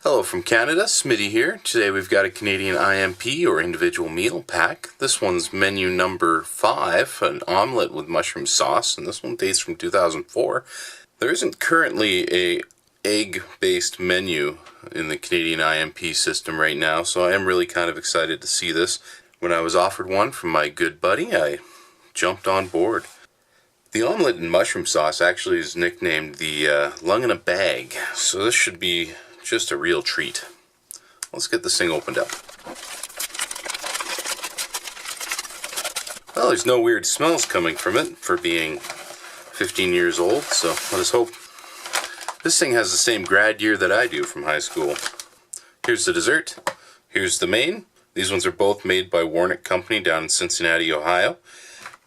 Hello from Canada, Smitty here. Today we've got a Canadian IMP or individual meal pack. This one's menu number 5, an omelette with mushroom sauce, and this one dates from 2004. There isn't currently a egg-based menu in the Canadian IMP system right now, so I am really kind of excited to see this. When I was offered one from my good buddy, I jumped on board. The omelette and mushroom sauce actually is nicknamed the lung in a bag, so this should be just a real treat. Let's get this thing opened up. Well, there's no weird smells coming from it for being 15 years old, so let us hope. This thing has the same grad year that I do from high school. Here's the dessert. Here's the main. These ones are both made by Warnick Company down in Cincinnati, Ohio.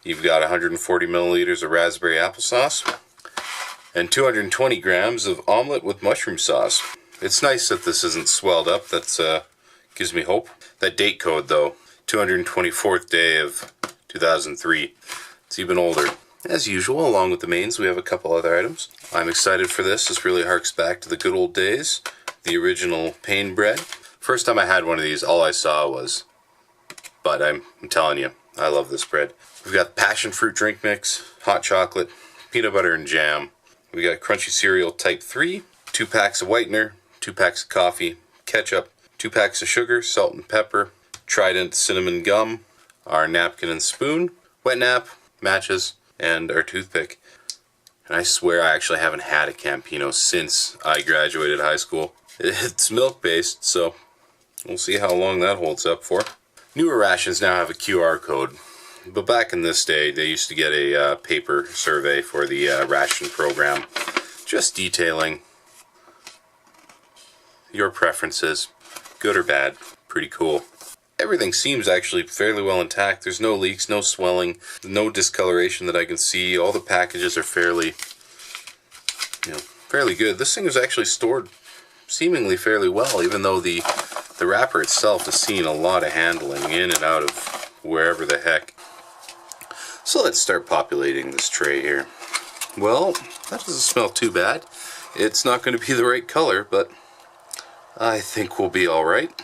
You've got 140 milliliters of raspberry applesauce and 220 grams of omelette with mushroom sauce. It's nice that this isn't swelled up. That gives me hope. That date code though, 224th day of 2003. It's even older. As usual, along with the mains, we have a couple other items. I'm excited for this. This really harks back to the good old days. The original pain bread. First time I had one of these, all I saw was, but I'm telling you, I love this bread. We've got passion fruit drink mix, hot chocolate, peanut butter and jam. We got crunchy cereal type 3, 2 packs of whitener, 2 packs of coffee, ketchup, 2 packs of sugar, salt and pepper, Trident cinnamon gum, our napkin and spoon, wet nap, matches, and our toothpick. And I swear I actually haven't had a Campino since I graduated high school. It's milk based, so we'll see how long that holds up for. Newer rations now have a QR code, but back in this day they used to get a paper survey for the ration program, just detailing your preferences, good or bad. Pretty cool. Everything seems actually fairly well intact. There's no leaks, no swelling, no discoloration that I can see. All the packages are fairly good. This thing is actually stored seemingly fairly well, even though the wrapper itself has seen a lot of handling in and out of wherever the heck. So let's start populating this tray here. Well, that doesn't smell too bad. It's not going to be the right color, but I think we'll be alright.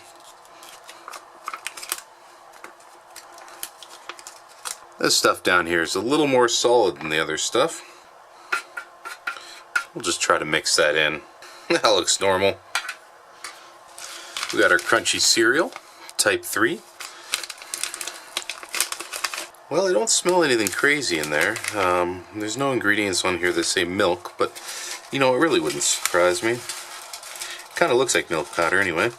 This stuff down here is a little more solid than the other stuff. We'll just try to mix that in. That looks normal. We got our crunchy cereal, type 3. Well, I don't smell anything crazy in there. There's no ingredients on here that say milk, but you know, it really wouldn't surprise me. Kind of looks like milk powder anyway.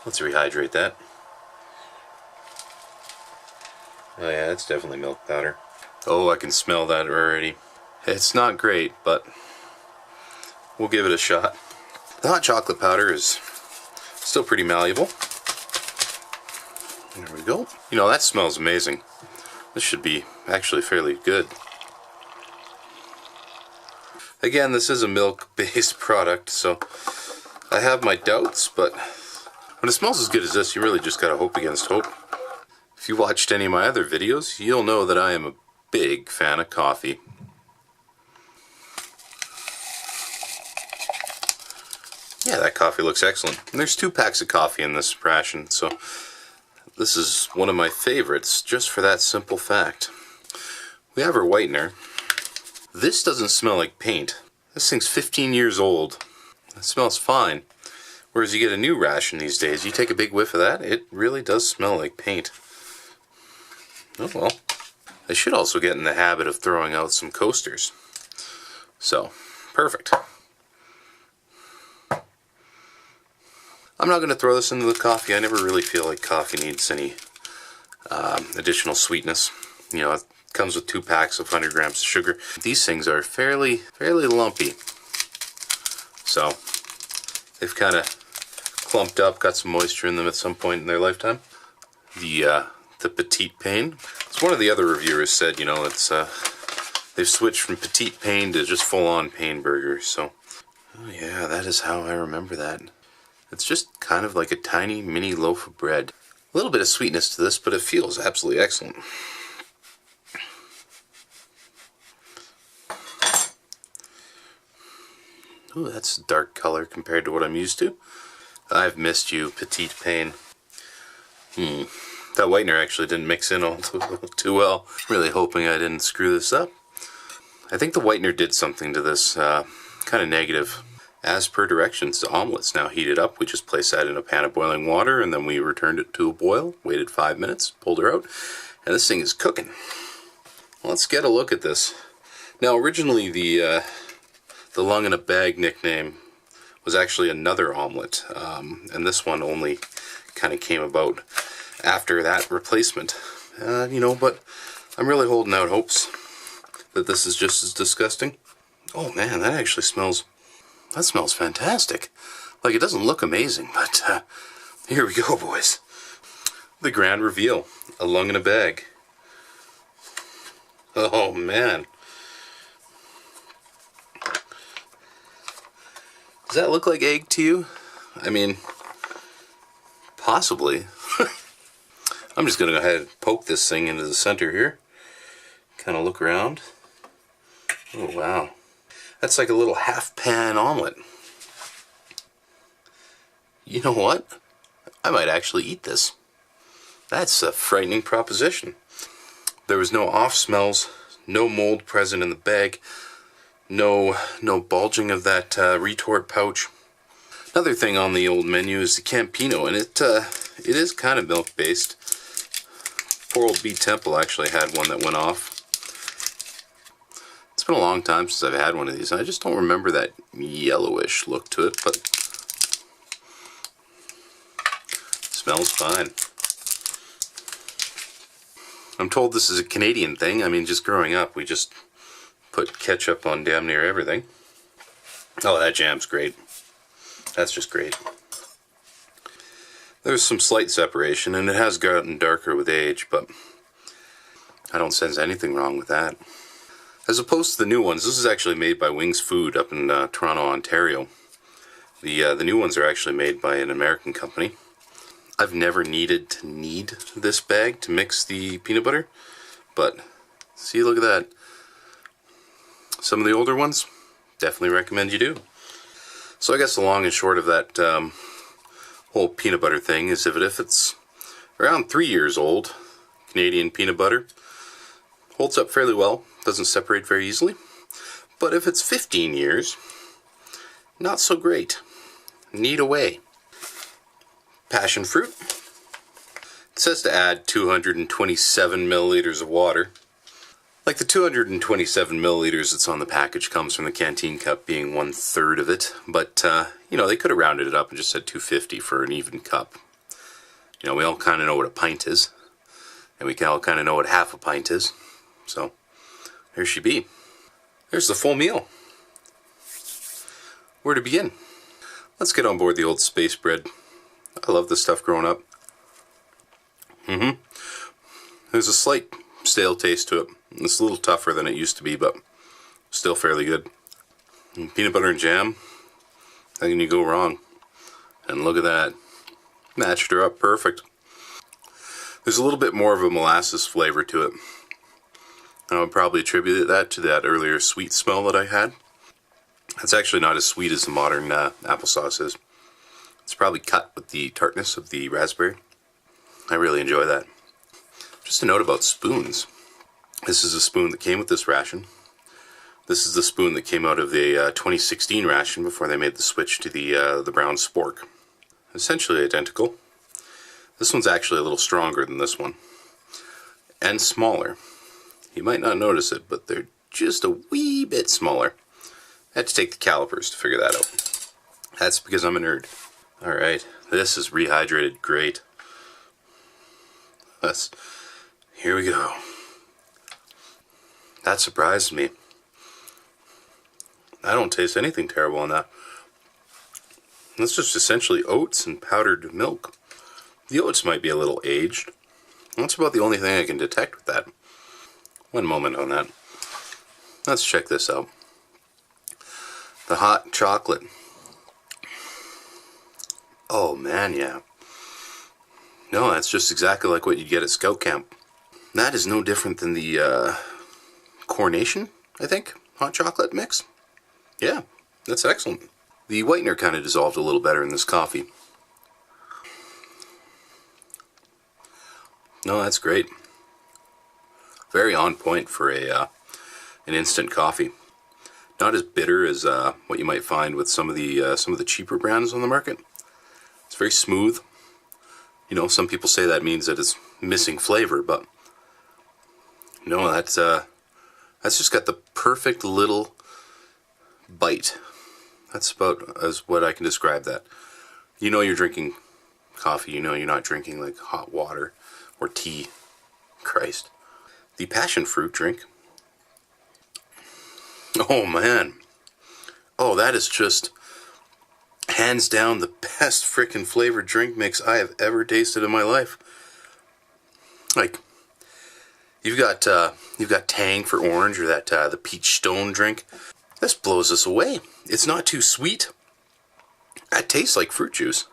Let's rehydrate that. Oh yeah, it's definitely milk powder. Oh, I can smell that already. It's not great, but we'll give it a shot. The hot chocolate powder is still pretty malleable. There we go. You know, that smells amazing. This should be actually fairly good. Again, this is a milk-based product, so I have my doubts, but when it smells as good as this, you really just gotta hope against hope. If you watched any of my other videos, you'll know that I am a big fan of coffee. Yeah, that coffee looks excellent. And there's 2 packs of coffee in this ration, so this is one of my favorites just for that simple fact. We have our whitener. This doesn't smell like paint. This thing's 15 years old. It smells fine. Whereas you get a new ration these days, you take a big whiff of that, it really does smell like paint. Oh well. I should also get in the habit of throwing out some coasters. So, perfect. I'm not going to throw this into the coffee. I never really feel like coffee needs any additional sweetness. You know, it comes with 2 packs of 100 grams of sugar. These things are fairly lumpy. So, they've kind of clumped up, got some moisture in them at some point in their lifetime. The petite pain. As one of the other reviewers said, you know, it's they've switched from petite pain to just full-on pain burgers. So, oh yeah, that is how I remember that. It's just kind of like a tiny mini loaf of bread. A little bit of sweetness to this, but it feels absolutely excellent. Ooh, that's a dark color compared to what I'm used to. I've missed you, petite pain. That whitener actually didn't mix in all too well. Really hoping I didn't screw this up. I think the whitener did something to this, kind of negative. As per directions, the omelet's now heated up. We just placed that in a pan of boiling water, and then we returned it to a boil, waited 5 minutes, pulled her out, and this thing is cooking. Let's get a look at this. Now, originally the lung in a bag nickname was actually another omelet, and this one only kind of came about after that replacement. But I'm really holding out hopes that this is just as disgusting. Oh man, that actually smells fantastic. Like, it doesn't look amazing, but here we go, boys. The grand reveal, a lung in a bag. Oh man. Does that look like egg to you? I mean, possibly. I'm just gonna go ahead and poke this thing into the center here. Kind of look around. Oh wow. That's like a little half pan omelet. You know what? I might actually eat this. That's a frightening proposition. There was no off smells, no mold present in the bag, no bulging of that retort pouch. Another thing on the old menu is the Campino, and it is kind of milk based. Poor old B Temple actually had one that went off. It's been a long time since I've had one of these, and I just don't remember that yellowish look to it, but it smells fine. I'm told this is a Canadian thing. I mean, just growing up, we just put ketchup on damn near everything. Oh, that jam's great. That's just great. There's some slight separation, and it has gotten darker with age, but I don't sense anything wrong with that. As opposed to the new ones, this is actually made by Wings Food up in Toronto, Ontario. The new ones are actually made by an American company. I've never needed to need this bag to mix the peanut butter, but see, look at that. Some of the older ones, definitely recommend you do. So I guess the long and short of that whole peanut butter thing is if it's around 3 years old, Canadian peanut butter, holds up fairly well, doesn't separate very easily. But if it's 15 years, not so great. Need away. Passion fruit. It says to add 227 milliliters of water. Like the 227 milliliters that's on the package comes from the canteen cup being 1/3 of it. But, they could have rounded it up and just said 250 for an even cup. We all kind of know what a pint is. And we all kind of know what half a pint is. So, there she be. There's the full meal. Where to begin? Let's get on board the old space bread. I love this stuff growing up. There's a slight stale taste to it. It's a little tougher than it used to be, but still fairly good. And peanut butter and jam, how can you go wrong? And look at that. Matched her up perfect. There's a little bit more of a molasses flavor to it. I would probably attribute that to that earlier sweet smell that I had. It's actually not as sweet as the modern applesauce is. It's probably cut with the tartness of the raspberry. I really enjoy that. Just a note about spoons. This is a spoon that came with this ration. This is the spoon that came out of the 2016 ration before they made the switch to the brown spork. Essentially identical. This one's actually a little stronger than this one. And smaller. You might not notice it, but they're just a wee bit smaller. I had to take the calipers to figure that out. That's because I'm a nerd. Alright, this is rehydrated great. Here we go. That surprised me. I don't taste anything terrible on that. That's just essentially oats and powdered milk. The oats might be a little aged. That's about the only thing I can detect with that. One moment on that. Let's check this out. The hot chocolate. Oh man, yeah. No, that's just exactly like what you'd get at Scout Camp. That is no different than the Coronation, I think, hot chocolate mix. Yeah, That's excellent. The whitener kind of dissolved a little better in this coffee. No, that's great. Very on point for an instant coffee. Not as bitter as what you might find with some of the cheaper brands on the market. It's very smooth. You know, some people say that means that it's missing flavor, but no, that's just got the perfect little bite. That's about as what I can describe that. You know you're drinking coffee, you know you're not drinking like hot water or tea. Christ. The passion fruit drink. Oh man. Oh, that is just hands down the best frickin' flavored drink mix I have ever tasted in my life. Like, you've got Tang for orange, or that the peach stone drink. This blows us away. It's not too sweet. That tastes like fruit juice.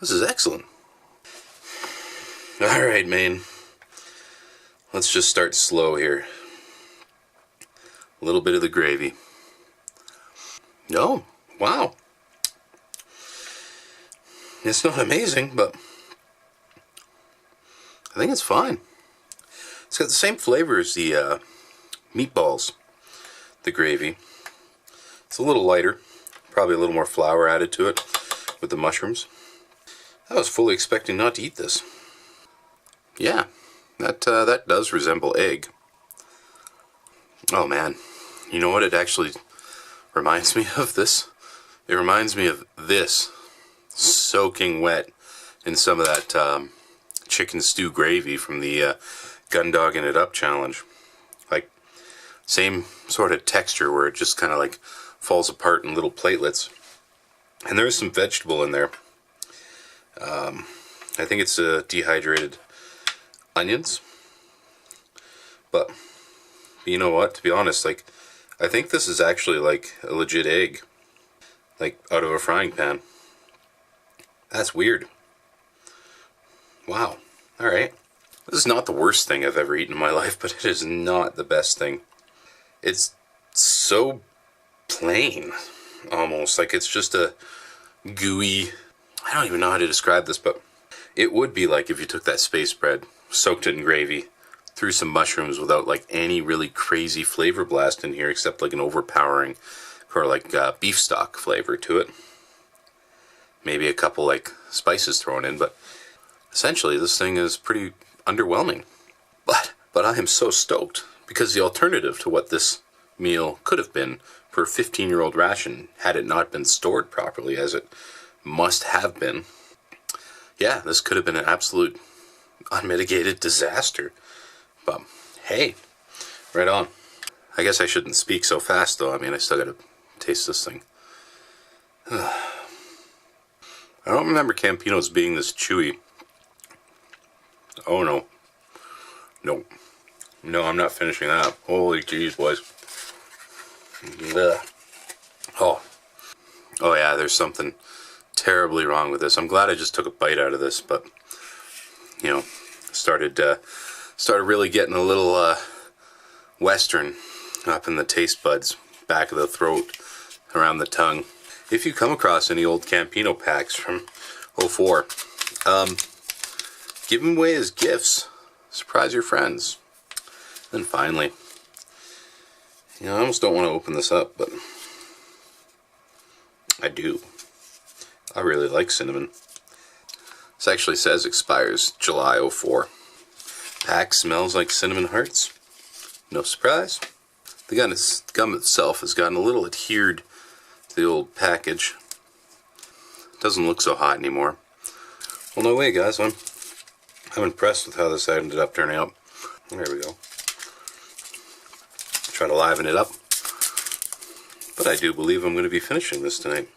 This is excellent. Alright, Maine. Let's just start slow here. A little bit of the gravy. Oh, wow. It's not amazing, but I think it's fine. It's got the same flavor as the meatballs, the gravy. It's a little lighter, probably a little more flour added to it with the mushrooms. I was fully expecting not to eat this. Yeah, that does resemble egg. Oh man, you know what it actually reminds me of this? It reminds me of this soaking wet in some of that chicken stew gravy from the Gundogging It Up challenge. Like, same sort of texture where it just kind of like falls apart in little platelets. And there is some vegetable in there. I think it's dehydrated onions. But you know what? To be honest, like, I think this is actually like a legit egg. Like, out of a frying pan. That's weird. Wow. Alright. This is not the worst thing I've ever eaten in my life, but it is not the best thing. It's so plain, almost. Like, it's just a gooey... I don't even know how to describe this, but it would be like if you took that space bread, soaked it in gravy, threw some mushrooms without like any really crazy flavor blast in here, except like an overpowering or like beef stock flavor to it. Maybe a couple like spices thrown in, but essentially this thing is pretty underwhelming. But I am so stoked, because the alternative to what this meal could have been for a 15-year-old ration, had it not been stored properly as it must have been, yeah, this could have been an absolute unmitigated disaster. But hey, right on. I guess I shouldn't speak so fast though. I mean, I still gotta taste this thing. I don't remember Campinos being this chewy. Oh no. No. No, I'm not finishing that. Holy jeez, boys. Ugh. Oh. Oh yeah, there's something terribly wrong with this. I'm glad I just took a bite out of this, but you know, started really getting a little western up in the taste buds, back of the throat, around the tongue. If you come across any old Campino packs from '04, give them away as gifts. Surprise your friends. Then finally, you know, I almost don't want to open this up, but I do. I really like cinnamon. This actually says expires July '04. Pack smells like cinnamon hearts. No surprise. The gum itself has gotten a little adhered to the old package. Doesn't look so hot anymore. Well, no way, guys. I'm impressed with how this ended up turning out. There we go. Try to liven it up. But I do believe I'm going to be finishing this tonight.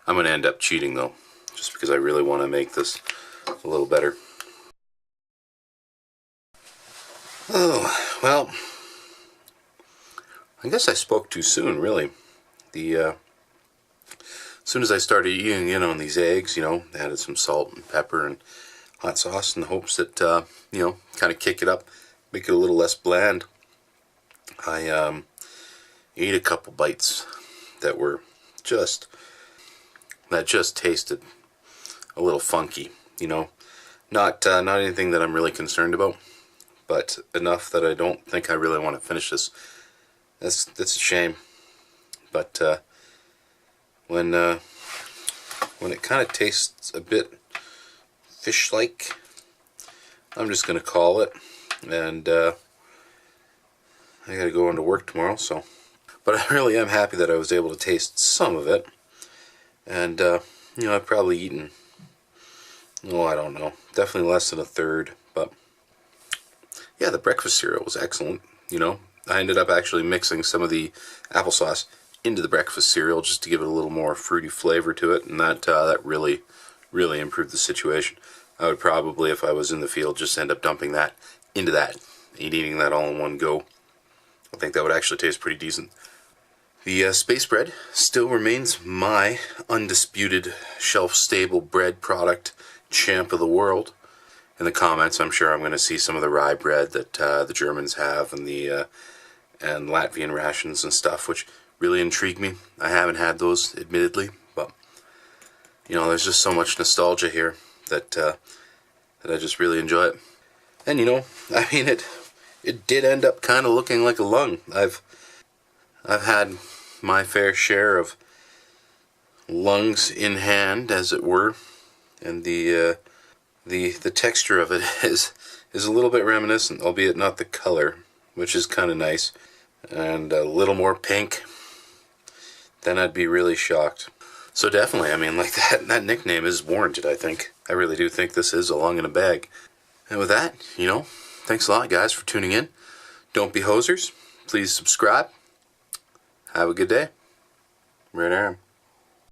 I'm going to end up cheating though, just because I really want to make this a little better. Oh, well, I guess I spoke too soon, really. As soon as I started eating in on these eggs, you know, added some salt and pepper and hot sauce in the hopes that, you know, kind of kick it up, make it a little less bland. I ate a couple bites that were that just tasted a little funky, you know. Not anything that I'm really concerned about, but enough that I don't think I really want to finish this. That's a shame. But when it kind of tastes a bit fish-like, I'm just gonna call it. And I gotta go into work tomorrow, so. But I really am happy that I was able to taste some of it. And you know, I've probably eaten, oh, I don't know, definitely less than a third. But yeah, the breakfast cereal was excellent. You know, I ended up actually mixing some of the applesauce into the breakfast cereal just to give it a little more fruity flavor to it, and that really improved the situation. I would probably, if I was in the field, just end up dumping that into that and eating that all in one go. I think that would actually taste pretty decent. The space bread still remains my undisputed shelf-stable bread product champ of the world. In the comments, I'm sure I'm going to see some of the rye bread that the Germans have, and the and Latvian rations and stuff, which really intrigue me. I haven't had those, admittedly, but you know, there's just so much nostalgia here that I just really enjoy it. And you know, I mean, it did end up kind of looking like a lung. I've had my fair share of lungs in hand, as it were, and the texture of it is a little bit reminiscent, albeit not the color, which is kind of nice, and a little more pink. Then I'd be really shocked. So definitely, I mean, like that nickname is warranted, I think. I really do think this is a lung in a bag. And with that, you know, thanks a lot, guys, for tuning in. Don't be hosers. Please subscribe. Have a good day. Right arm.